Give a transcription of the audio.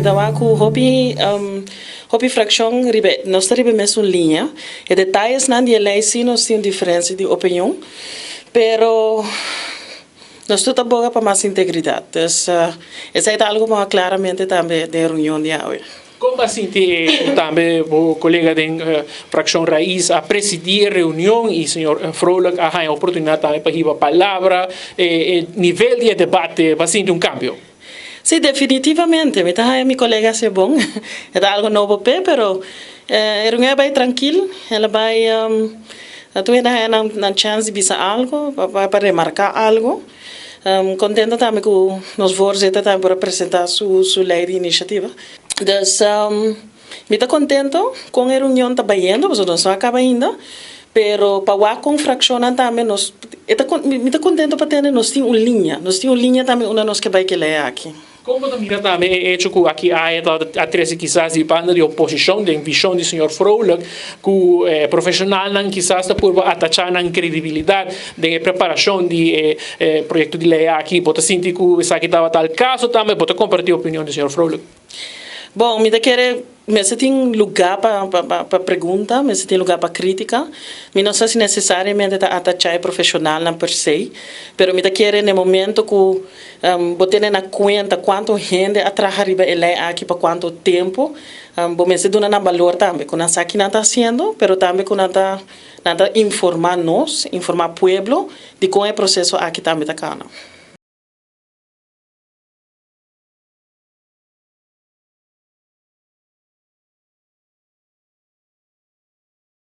dava que o hobby fração nós temos a mesma linha. E detalhes na de lei sim nós temos diferença de opinião, pero nós estamos boa para mais integridade. Então, isso é algo mais claramente também da reunião de hoje. Como assim também o colega da fração Raiz a presidir a reunião e o senhor Vrolijk a a oportunidade também para ir a palavra, nível de debate, vai sentir cambio? Sim, definitivamente. Meu colega é bom, é algo novo, pero a reunião vai tranquilo, ela vai, tu ainda na chance de bisa algo, para remarcar algo. Contenta também que o nosso voorzitter também para apresentar sua lei de iniciativa. Então, me está contento com a reunião está indo, porque não acaba ainda, pero para com fraccionar também nós, me está contento para ter nós temos uma linha também onde nós que vai que ler aqui. Como também também que aqui há a treze quizás de banda de oposição, de visão do senhor Vrolijk, que profissional não quizás por atachar na credibilidade de preparação de projeto de lei aqui, pode sentir que isso aqui estava tal caso também, pode compartilhar a opinião do senhor Vrolijk. Bom, me tem lugar para pergunta, me tem lugar para crítica. Me não sei se necessariamente está atachar profissional na per se, pero me quer no momento que botar na conta quanto gente atrás ele aqui para quanto tempo, bom me se dona na valor também, que nós aqui não está sendo, pero também que nada informar nós, informar pueblo de como é o processo aqui também está cá.